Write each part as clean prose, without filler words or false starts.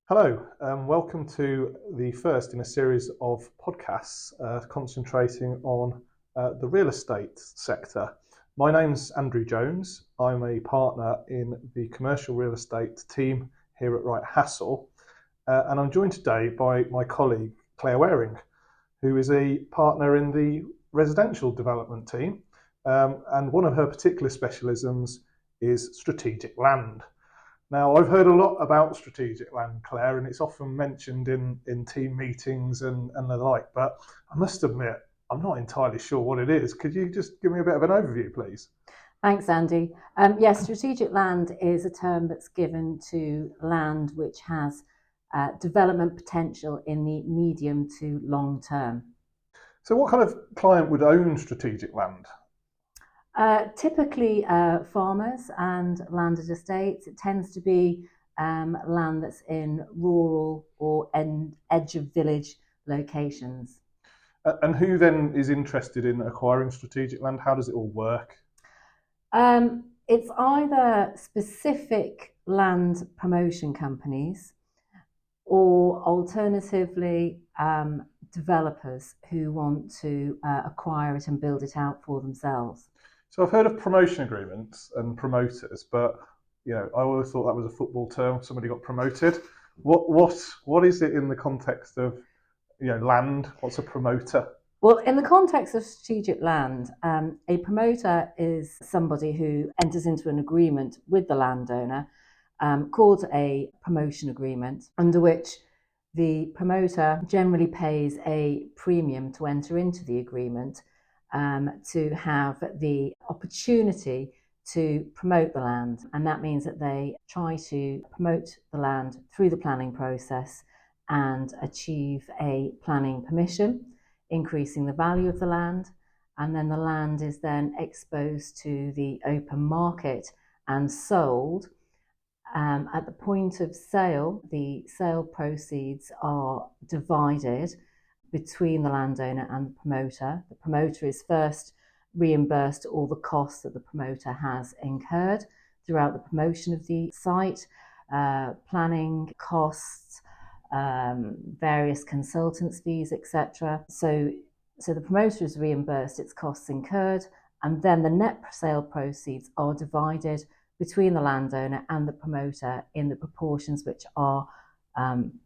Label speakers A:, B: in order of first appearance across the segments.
A: Hello, welcome to the first in a series of podcasts concentrating on the real estate sector. My name's Andrew Jones. I'm a partner in the commercial real estate team here at Wright Hassall, and I'm joined today by my colleague Claire Waring, who is a partner in the residential development team, and one of her particular specialisms is strategic land. Now, I've heard a lot about strategic land, Claire, and it's often mentioned in team meetings and the like, but I must admit, I'm not entirely sure what it is. Could you just give me a bit of an overview, please?
B: Thanks, Andy. Yes, strategic land is a term that's given to land which has development potential in the medium to long term.
A: So what kind of client would own strategic land?
B: Typically farmers and landed estates. It tends to be land that's in rural or edge of village locations.
A: And who then is interested in acquiring strategic land? How does it all work?
B: It's either specific land promotion companies or alternatively developers who want to acquire it and build it out for themselves.
A: So I've heard of promotion agreements and promoters, but I always thought that was a football term. Somebody got promoted. What is it in the context of land? What's a promoter?
B: Well, in the context of strategic land, a promoter is somebody who enters into an agreement with the landowner called a promotion agreement, under which the promoter generally pays a premium to enter into the agreement to have the opportunity to promote the land. And that means that they try to promote the land through the planning process and achieve a planning permission, increasing the value of the land. And then the land is then exposed to the open market and sold. At the point of sale, the sale proceeds are divided between the landowner and the promoter. The promoter is first reimbursed all the costs that the promoter has incurred throughout the promotion of the site, planning costs, various consultants fees, etc. So the promoter is reimbursed its costs incurred, and then the net sale proceeds are divided between the landowner and the promoter in the proportions which are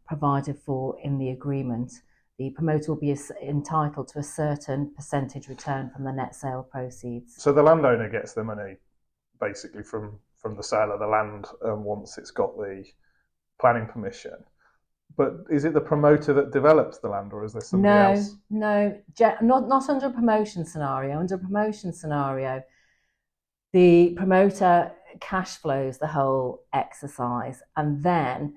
B: provided for in the agreement. The promoter will be entitled to a certain percentage return from the net sale proceeds.
A: So the landowner gets the money basically from the sale of the land once it's got the planning permission. But is it the promoter that develops the land, or is there somebody else?
B: No, not under a promotion scenario. Under a promotion scenario, the promoter cash flows the whole exercise, and then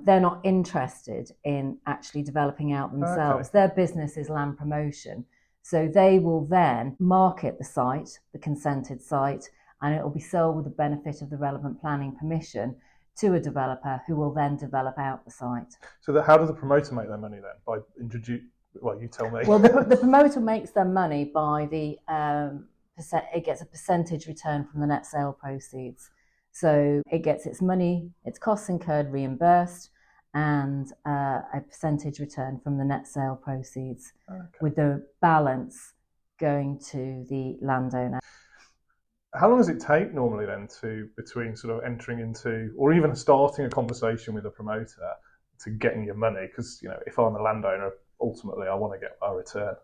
B: they're not interested in actually developing out themselves. Okay. Their business is land promotion. So they will then market the site, the consented site, and it will be sold with the benefit of the relevant planning permission to a developer who will then develop out the site.
A: So how does the promoter make their money then? By well, you tell me.
B: Well, the promoter makes their money by it gets a percentage return from the net sale proceeds. So it gets its money, its costs incurred reimbursed, and a percentage return from the net sale proceeds, with the balance going to the landowner.
A: How long does it take normally then between sort of entering into or even starting a conversation with a promoter to getting your money? Because if I'm a landowner, ultimately I want to get a return.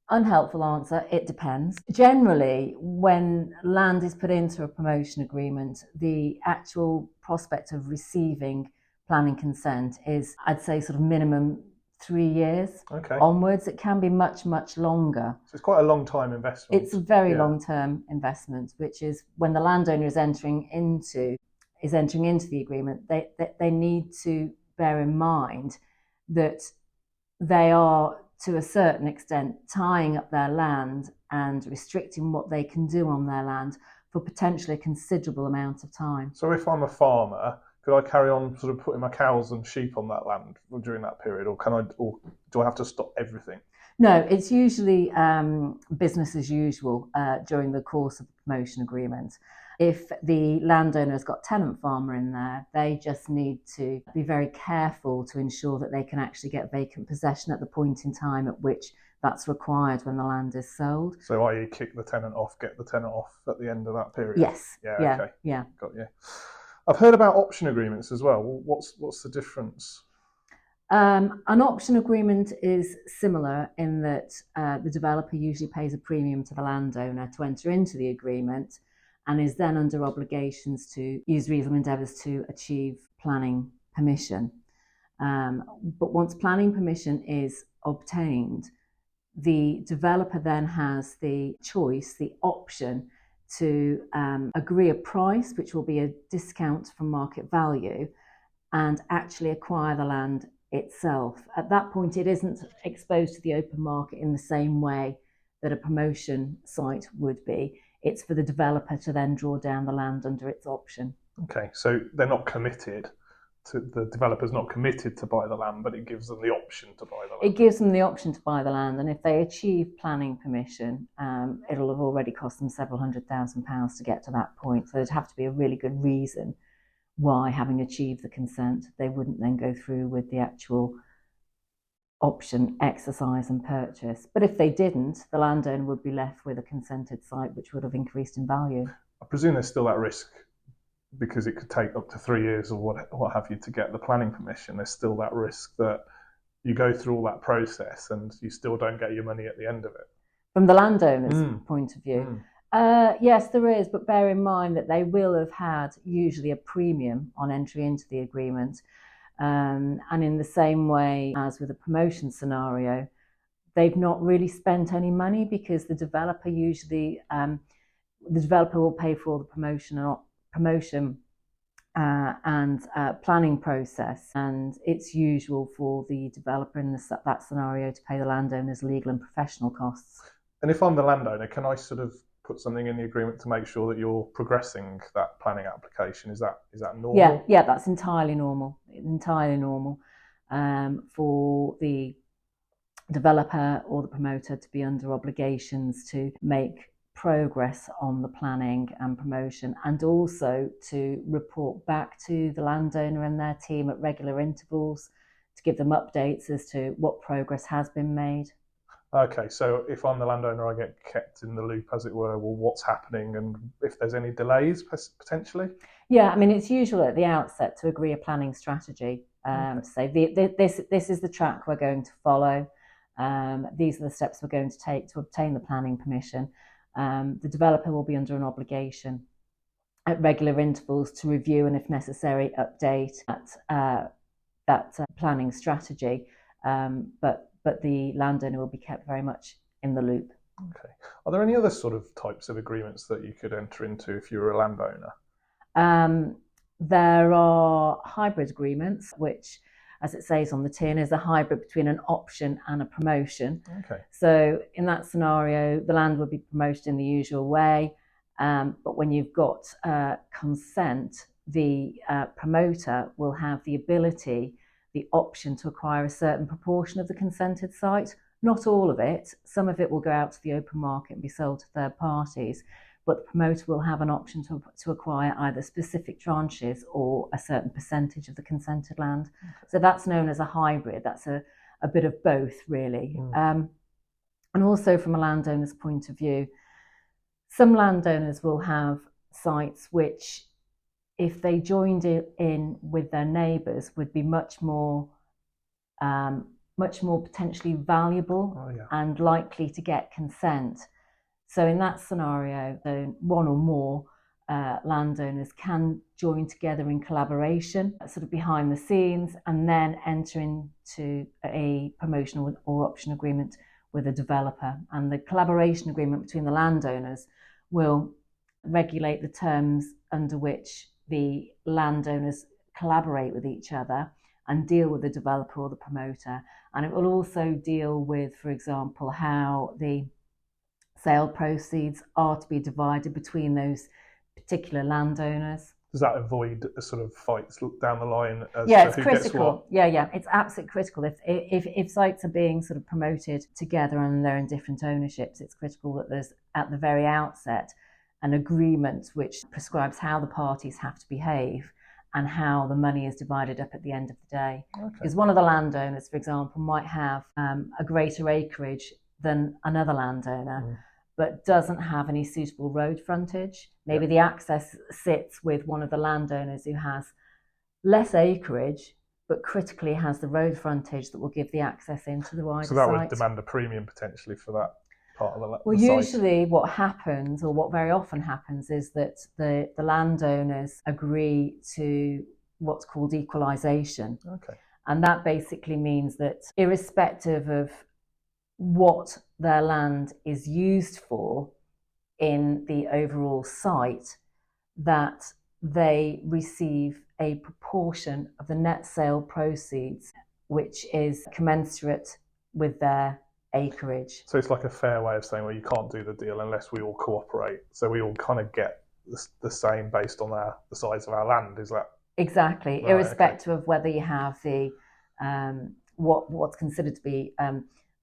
B: Unhelpful answer, it depends. Generally, when land is put into a promotion agreement, the actual prospect of receiving planning consent is, I'd say, sort of minimum 3 years onwards. It can be much, much longer.
A: So it's quite a long time investment.
B: It's a very long-term investment, which is when the landowner is entering into the agreement, they need to bear in mind that they are, to a certain extent, tying up their land and restricting what they can do on their land for potentially a considerable amount of time.
A: So if I'm a farmer, could I carry on sort of putting my cows and sheep on that land during that period, or do I have to stop everything?
B: No, it's usually business as usual during the course of the promotion agreement. if the landowner has got tenant farmer in there, they just need to be very careful to ensure that they can actually get vacant possession at the point in time at which that's required when the land is sold.
A: So i.e. kick the tenant off, get the tenant off at the end of that period?
B: Yes.
A: Yeah, okay.
B: Yeah.
A: Got you. I've heard about option agreements as well. What's the difference?
B: An option agreement is similar in that the developer usually pays a premium to the landowner to enter into the agreement and is then under obligations to use reasonable endeavours to achieve planning permission. But once planning permission is obtained, the developer then has the choice, the option to agree a price, which will be a discount from market value, and actually acquire the land itself. At that point, it isn't exposed to the open market in the same way that a promotion site would be. It's for the developer to then draw down the land under its option.
A: Okay, so they're not committed. The developer's not committed to buy the land, but it gives them the option to buy the land.
B: It gives them the option to buy the land, and if they achieve planning permission, it'll have already cost them several £100,000 to get to that point. So there'd have to be a really good reason why, having achieved the consent, they wouldn't then go through with the actual option exercise and purchase. But if they didn't, the landowner would be left with a consented site, which would have increased in value.
A: I presume there's still that risk, because it could take up to 3 years or what have you to get the planning permission. There's still that risk that you go through all that process and you still don't get your money at the end of it.
B: From the landowner's point of view, yes, there is, but bear in mind that they will have had usually a premium on entry into the agreement. And in the same way as with a promotion scenario, they've not really spent any money, because the developer usually, will pay for all the promotion and planning process, and it's usual for the developer in that scenario to pay the landowner's legal and professional costs.
A: And if I'm the landowner, can I sort of put something in the agreement to make sure that you're progressing that planning application? Is that normal?
B: Yeah, that's entirely normal. For the developer or the promoter to be under obligations to make progress on the planning and promotion, and also to report back to the landowner and their team at regular intervals to give them updates as to what progress has been made.
A: Okay, so if I'm the landowner, I get kept in the loop, as it were, well, what's happening and if there's any delays potentially?
B: Yeah, I mean, it's usual at the outset to agree a planning strategy. To say this is the track we're going to follow. These are the steps we're going to take to obtain the planning permission. The developer will be under an obligation at regular intervals to review and, if necessary, update that planning strategy. But the landowner will be kept very much in the loop.
A: Okay. Are there any other sort of types of agreements that you could enter into if you were a landowner?
B: There are hybrid agreements, which, as it says on the tin, is a hybrid between an option and a promotion.
A: Okay.
B: So in that scenario, the land would be promoted in the usual way, but when you've got consent, the promoter will have the ability, the option to acquire a certain proportion of the consented site. Not all of it. Some of it will go out to the open market and be sold to third parties, but the promoter will have an option to acquire either specific tranches or a certain percentage of the consented land. Okay. So that's known as a hybrid. That's a bit of both, really. And also from a landowner's point of view, some landowners will have sites which, if they joined in with their neighbours, would be much more potentially valuable and likely to get consent. So in that scenario, one or more landowners can join together in collaboration, sort of behind the scenes, and then enter into a promotional or option agreement with a developer. And the collaboration agreement between the landowners will regulate the terms under which the landowners collaborate with each other and deal with the developer or the promoter. And it will also deal with, for example, how the sale proceeds are to be divided between those particular landowners.
A: Does that avoid a sort of fights down the line as
B: to
A: who
B: critical.
A: Gets what?
B: Yeah, it's absolutely critical. If sites are being sort of promoted together and they're in different ownerships, it's critical that there's, at the very outset, an agreement which prescribes how the parties have to behave and how the money is divided up at the end of the day.
A: Okay.
B: Because one of the landowners, for example, might have a greater acreage than another landowner, but doesn't have any suitable road frontage. Maybe the access sits with one of the landowners who has less acreage, but critically has the road frontage that will give the access into the wider site.
A: So that would demand a premium potentially for that part of the
B: Well,
A: site.
B: usually what happens, or what very often happens, is that the landowners agree to what's called equalisation.
A: Okay.
B: And that basically means that irrespective of what their land is used for in the overall site, that they receive a proportion of the net sale proceeds, which is commensurate with their acreage.
A: So it's like a fair way of saying, well, you can't do the deal unless we all cooperate. So we all kind of get the same based on the size of our land. Is that
B: exactly?
A: Right,
B: irrespective of whether you have the what's considered to be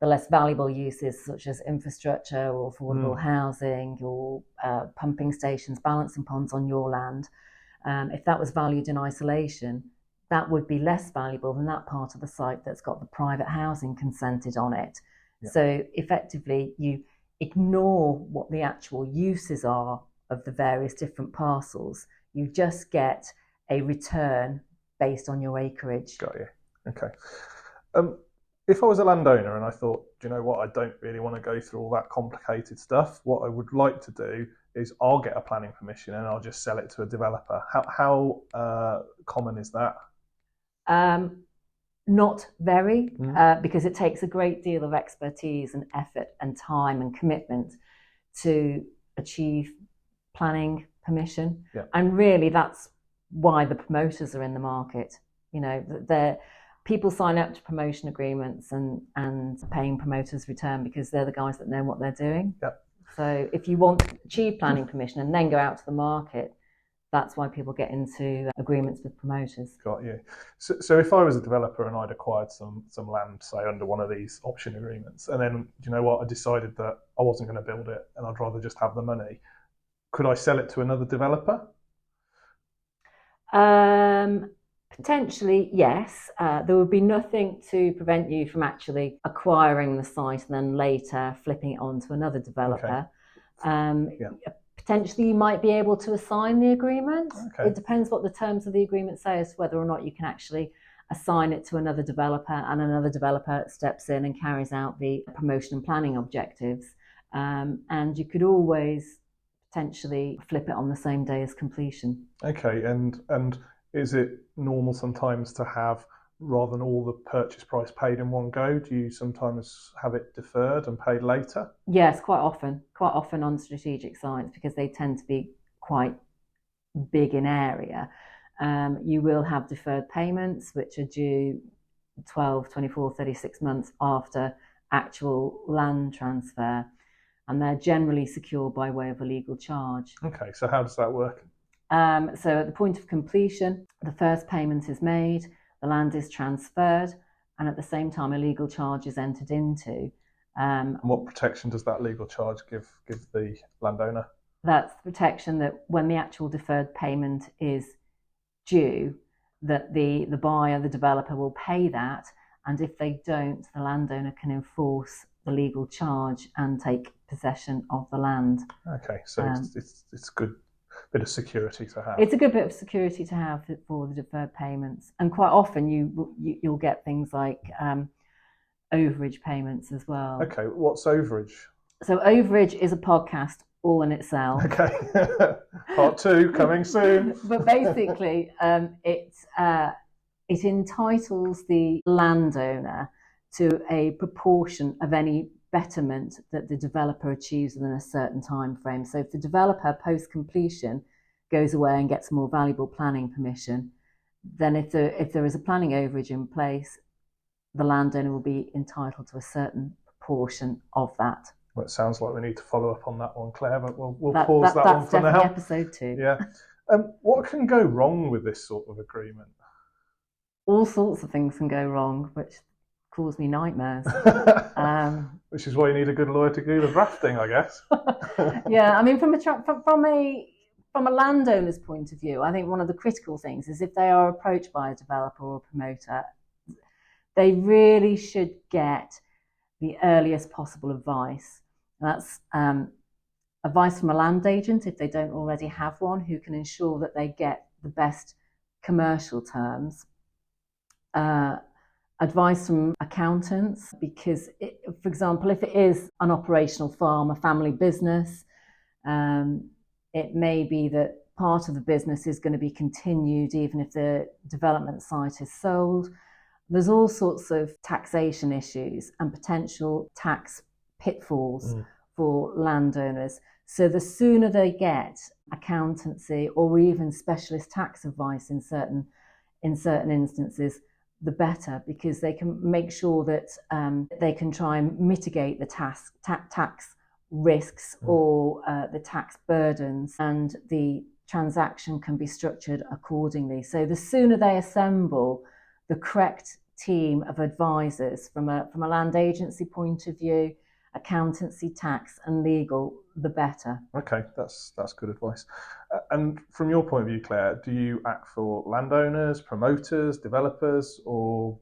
B: the less valuable uses, such as infrastructure or affordable housing or pumping stations, balancing ponds on your land. If that was valued in isolation, that would be less valuable than that part of the site that's got the private housing consented on it. Yeah. So effectively, you ignore what the actual uses are of the various different parcels. You just get a return based on your acreage.
A: Got you. Okay. If I was a landowner and I thought, do you know what, I don't really want to go through all that complicated stuff, what I would like to do is I'll get a planning permission and I'll just sell it to a developer. How common is that?
B: Not very, because it takes a great deal of expertise and effort and time and commitment to achieve planning permission. Yeah. And really, that's why the promoters are in the market. You know, people sign up to promotion agreements and paying promoters return because they're the guys that know what they're doing. Yep. So if you want to achieve planning permission and then go out to the market, that's why people get into agreements with promoters.
A: Got you. So if I was a developer and I'd acquired some land, say, under one of these option agreements, and then, you know what, I decided that I wasn't going to build it and I'd rather just have the money, could I sell it to another developer?
B: Potentially, yes. There would be nothing to prevent you from actually acquiring the site and then later flipping it on to another developer. Okay. Potentially, you might be able to assign the agreement. Okay. It depends what the terms of the agreement say as to whether or not you can actually assign it to another developer, and another developer steps in and carries out the promotion and planning objectives. And you could always potentially flip it on the same day as completion.
A: Okay, and is it normal sometimes to have, rather than all the purchase price paid in one go, do you sometimes have it deferred and paid later?
B: Yes, quite often on strategic sites, because they tend to be quite big in area. You will have deferred payments, which are due 12, 24, 36 months after actual land transfer, and they're generally secured by way of a legal charge.
A: Okay, so how does that work?
B: So at the point of completion, the first payment is made, the land is transferred, and at the same time a legal charge is entered into.
A: And what protection does that legal charge give the landowner?
B: That's the protection that when the actual deferred payment is due, that the buyer, the developer, will pay that, and if they don't, the landowner can enforce the legal charge and take possession of the land.
A: Okay, so it's good bit of security to have.
B: It's a good bit of security to have for the deferred payments, and quite often you'll get things like overage payments as well.
A: Okay, what's overage? So
B: overage is a podcast all in itself.
A: Okay, part 2 coming soon.
B: But basically, it entitles the landowner to a proportion of any betterment that the developer achieves within a certain time frame. So if the developer post-completion goes away and gets more valuable planning permission, then if there is a planning overage in place, the landowner will be entitled to a certain proportion of that.
A: Well, it sounds like we need to follow up on that one, Claire, but we'll pause that one for now.
B: That's definitely episode 2.
A: Yeah. What can go wrong with this sort of agreement?
B: All sorts of things can go wrong, which cause me nightmares.
A: Which is why you need a good lawyer to do the drafting, I guess.
B: Yeah, I mean, from a landowner's point of view, I think one of the critical things is if they are approached by a developer or a promoter, they really should get the earliest possible advice. That's advice from a land agent if they don't already have one, who can ensure that they get the best commercial terms. Advice from accountants, because for example, if it is an operational farm, a family business, it may be that part of the business is going to be continued even if the development site is sold. There's all sorts of taxation issues and potential tax pitfalls for landowners. So the sooner they get accountancy or even specialist tax advice in certain instances, the better, because they can make sure that they can try and mitigate the tax risks or the tax burdens, and the transaction can be structured accordingly. So the sooner they assemble the correct team of advisors from a land agency point of view, accountancy, tax and legal, the better.
A: Okay, that's good advice. And from your point of view, Claire, do you act for landowners, promoters, developers, or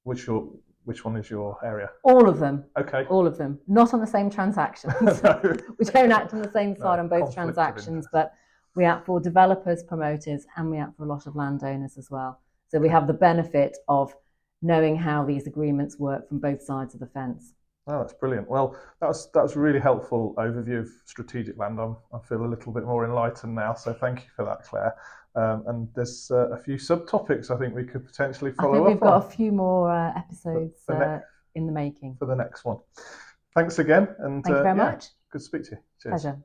A: which one is your area?
B: All of them.
A: Okay.
B: All of them. Not on the same transactions.
A: No.
B: We don't act on the same side on both transactions, but we act for developers, promoters, and we act for a lot of landowners as well. So we have the benefit of knowing how these agreements work from both sides of the fence.
A: Oh, that's brilliant. Well, that was a really helpful overview of strategic land. I feel a little bit more enlightened now, so thank you for that, Claire. And there's a few subtopics I think we could potentially follow up on.
B: I think we've got a few more episodes in the making.
A: For the next one. Thanks again. And
B: thank you very much.
A: Good to speak to you. Cheers.
B: Pleasure.